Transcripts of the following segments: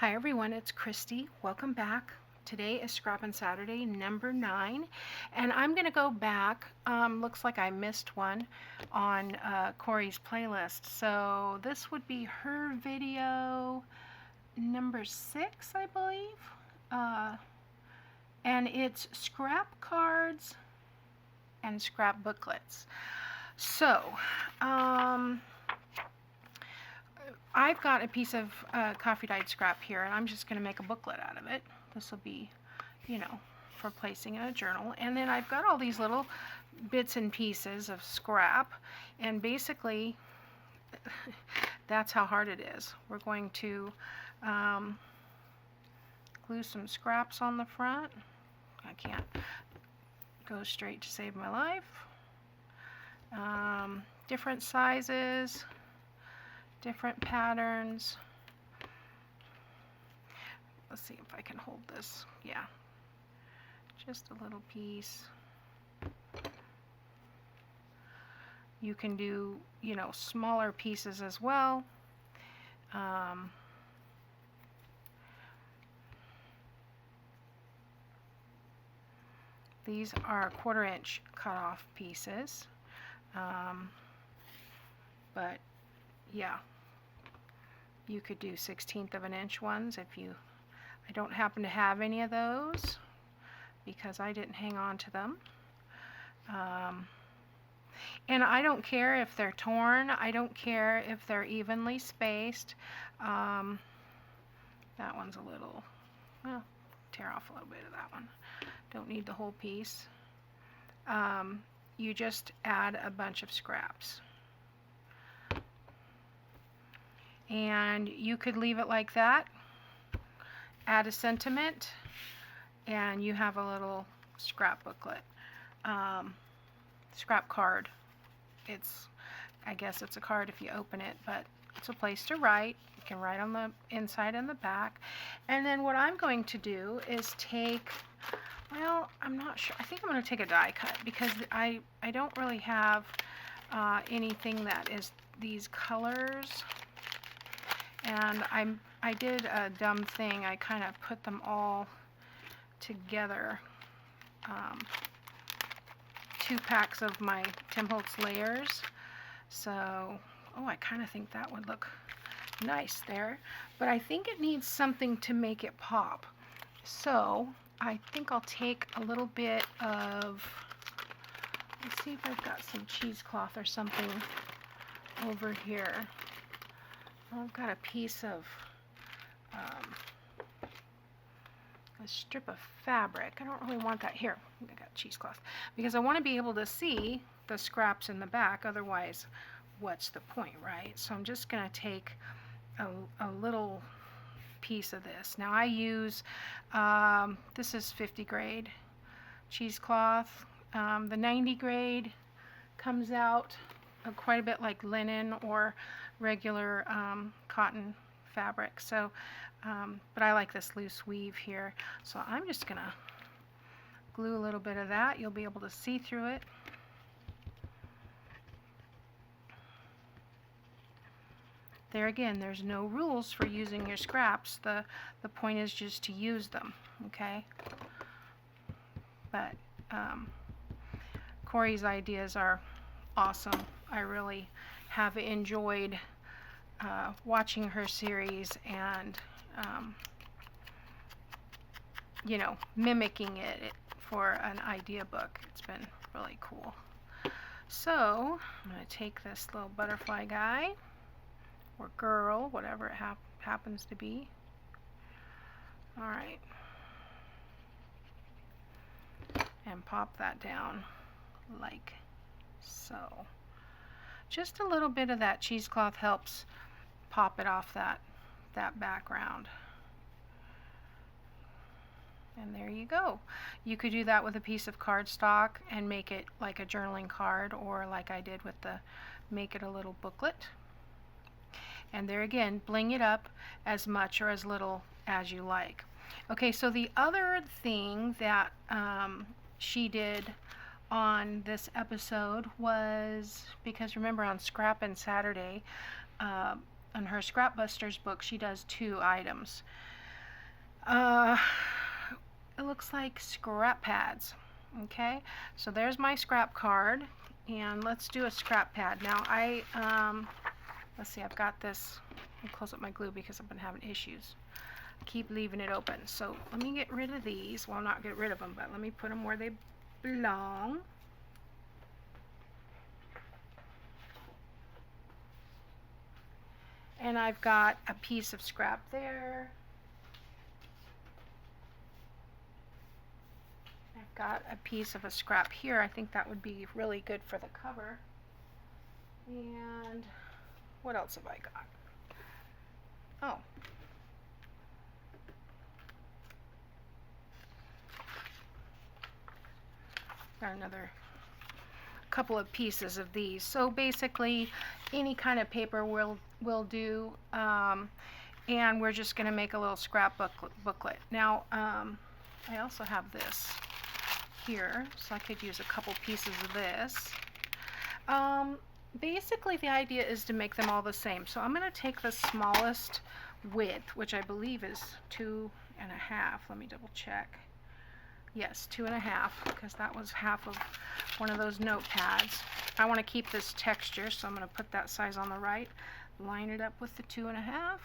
Hi everyone, it's Kristi. Welcome back. Today is Scrappin' Saturday number 9, and I'm going to go back. Looks like I missed one on Corey's playlist. So this would be her video number 6, I believe. And it's scrap cards and scrap booklets. So, I've got a piece of coffee dyed scrap here, and I'm just going to make a booklet out of it. This will be, for placing in a journal. And then I've got all these little bits and pieces of scrap, and basically that's how hard it is. We're going to glue some scraps on the front. I can't go straight to save my life. Different sizes, different patterns. Let's see if I can hold this. Yeah, just a little piece. You can do, smaller pieces as well. These are 1/4 inch cut off pieces. But yeah, you could do 1/16 of an inch ones if you, I don't happen to have any of those because I didn't hang on to them. And I don't care if they're torn. I don't care if they're evenly spaced. That one's a little, well, tear off a little bit of that one. Don't need the whole piece. You just add a bunch of scraps. And you could leave it like that, add a sentiment, and you have a little scrap booklet, scrap card. I guess it's a card if you open it, but it's a place to write. You can write on the inside and the back. And then what I'm going to do is take, well, I'm not sure. I think I'm going to take a die cut because I don't really have anything that is these colors. And I did a dumb thing. I kind of put them all together. 2 packs of my Tim Holtz layers. So, I kind of think that would look nice there. But I think it needs something to make it pop. So, I think I'll take a little bit of, let's see if I've got some cheesecloth or something over here. I've got a piece of a strip of fabric. I don't really want that here. I got cheesecloth because I want to be able to see the scraps in the back. Otherwise, what's the point, right? So I'm just going to take a little piece of this. Now I use this is 50 grade cheesecloth. The 90 grade comes out quite a bit like linen or regular cotton fabric. So, but I like this loose weave here. So I'm just gonna glue a little bit of that. You'll be able to see through it. There again, there's no rules for using your scraps. The point is just to use them, okay? But Corey's ideas are awesome. I really have enjoyed watching her series and mimicking it for an idea book. It's been really cool. So I'm going to take this little butterfly guy or girl, whatever it happens to be. All right, and pop that down like so. Just a little bit of that cheesecloth helps pop it off that background. And there you go. You could do that with a piece of cardstock and make it like a journaling card, or like I did with the make it a little booklet. And there again, bling it up as much or as little as you like. Okay, so the other thing that she did on this episode was, because remember on Scrappin' Saturday, on her Scrap Busters book, she does 2 items. Uh, it looks like scrap pads. Okay, so there's my scrap card, and let's do a scrap pad. Now let's see, I've got this. I'll close up my glue because I've been having issues. I keep leaving it open. So let me get rid of these. Well, not get rid of them, but let me put them where they belong. And I've got a piece of scrap there. I've got a piece of a scrap here. I think that would be really good for the cover. And what else have I got? Oh. Got another couple of pieces of these. So basically any kind of paper will do, and we're just going to make a little scrap booklet. Now I also have this here, so I could use a couple pieces of this. Basically the idea is to make them all the same. So I'm going to take the smallest width, which I believe is 2.5. Let me double check. Yes, 2.5, because that was half of one of those notepads. I want to keep this texture, so I'm going to put that size on the right, line it up with the 2.5,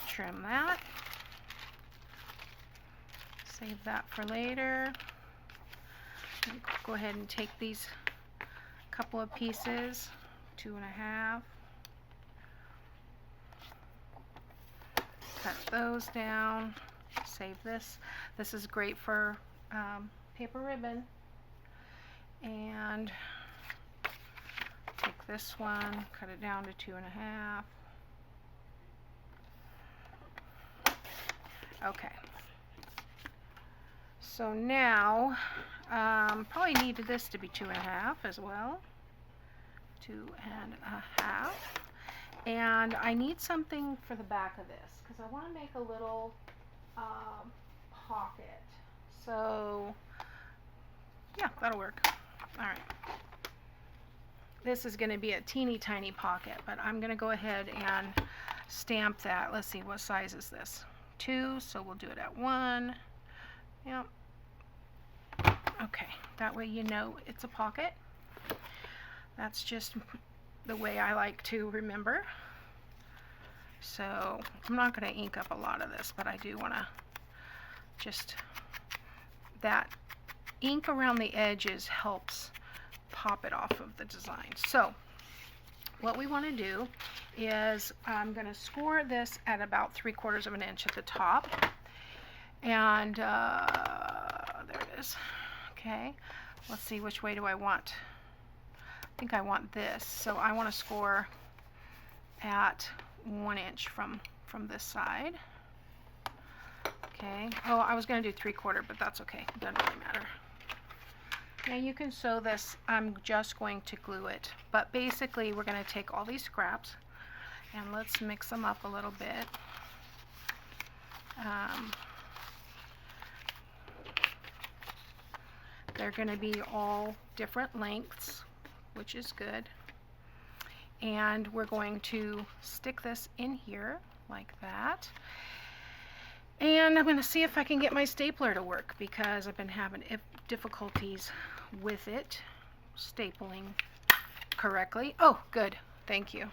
trim that, save that for later. Go ahead and take these couple of pieces, 2.5, cut those down. Save this. This is great for paper ribbon. And take this one, cut it down to 2.5. Okay. So now, probably needed this to be 2.5 as well. 2.5. And I need something for the back of this because I want to make a little pocket. So yeah, that'll work. All right. This is going to be a teeny tiny pocket, but I'm going to go ahead and stamp that. Let's see, what size is this? 2, so we'll do it at 1. Yep. Okay, that way you know it's a pocket. That's just the way I like to remember. So I'm not going to ink up a lot of this, but I do want to just, that ink around the edges helps pop it off of the design. So what we want to do is I'm going to score this at about 3/4 of an inch at the top. And there it is. Okay, let's see, which way do I want? I think I want this. So I want to score at 1 inch from this side. Okay. Oh, I was going to do 3/4, but that's okay. It doesn't really matter. Now you can sew this. I'm just going to glue it. But basically, we're going to take all these scraps and let's mix them up a little bit. They're going to be all different lengths, which is good. And we're going to stick this in here like that. And I'm going to see if I can get my stapler to work because I've been having difficulties with it stapling correctly. Oh, good. Thank you.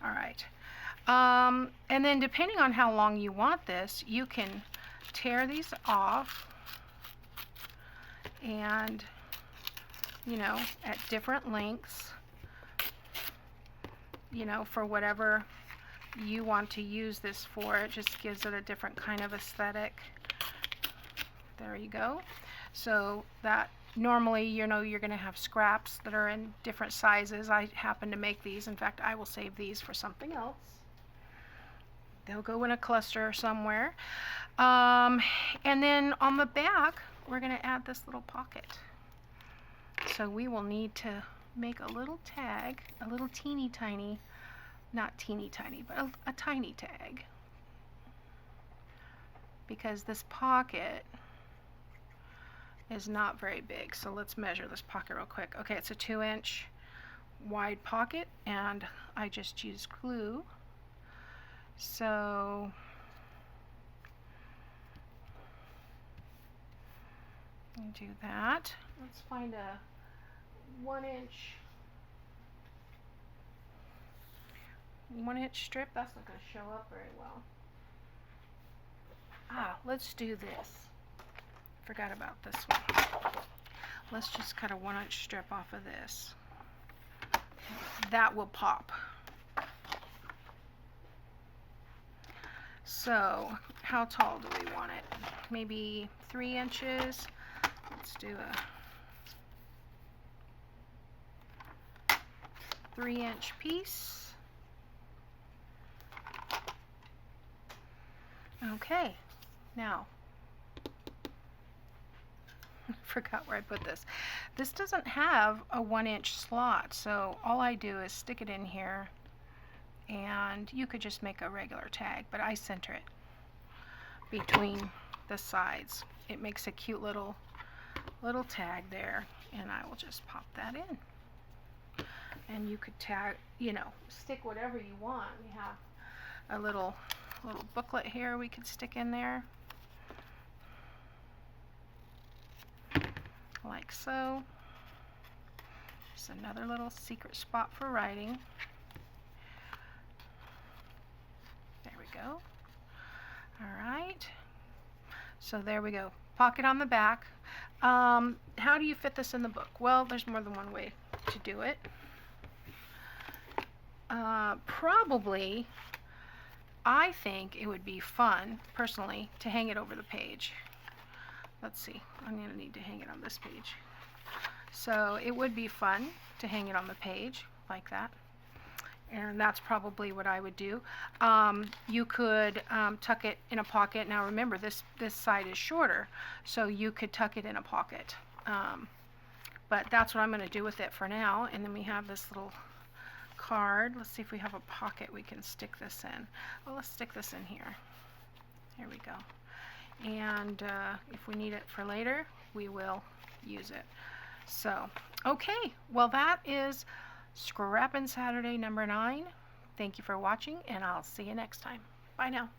All right. And then depending on how long you want this, you can tear these off and, you know, at different lengths, you know, for whatever you want to use this for. It just gives it a different kind of aesthetic. There you go. So that normally, you know, you're going to have scraps that are in different sizes. I happen to make these. In fact, I will save these for something else. They'll go in a cluster somewhere. And then on the back, we're going to add this little pocket. So we will need to make a little tag, a little teeny tiny, not teeny tiny, but a tiny tag. Because this pocket is not very big. So let's measure this pocket real quick. Okay, it's a 2-inch wide pocket, and I just used glue. So Do that. Let's find a 1-inch strip. That's not going to show up very well. Let's do this. Forgot about this one. Let's just cut a 1-inch strip off of this. That will pop. So, how tall do we want it? Maybe 3 inches. Let's do a 3-inch piece. Okay, now, forgot where I put this. This doesn't have a 1-inch slot, so all I do is stick it in here, and you could just make a regular tag, but I center it between the sides. It makes a cute little tag there, and I will just pop that in. And you could tag, you know, stick whatever you want. We have a little booklet here we could stick in there, like so. Just another little secret spot for writing. There we go. Alright, so there we go. Pocket on the back. How do you fit this in the book? Well, there's more than one way to do it. Probably, I think it would be fun, personally, to hang it over the page. Let's see, I'm going to need to hang it on this page. So it would be fun to hang it on the page like that. And that's probably what I would do. You could tuck it in a pocket. Now remember, this side is shorter, so you could tuck it in a pocket. But that's what I'm going to do with it for now. And then we have this little card. Let's see if we have a pocket we can stick this in. Well, let's stick this in here. There we go. And if we need it for later, we will use it. So, okay. Well, that is Scrappin' Saturday number 9. Thank you for watching, and I'll see you next time. Bye now.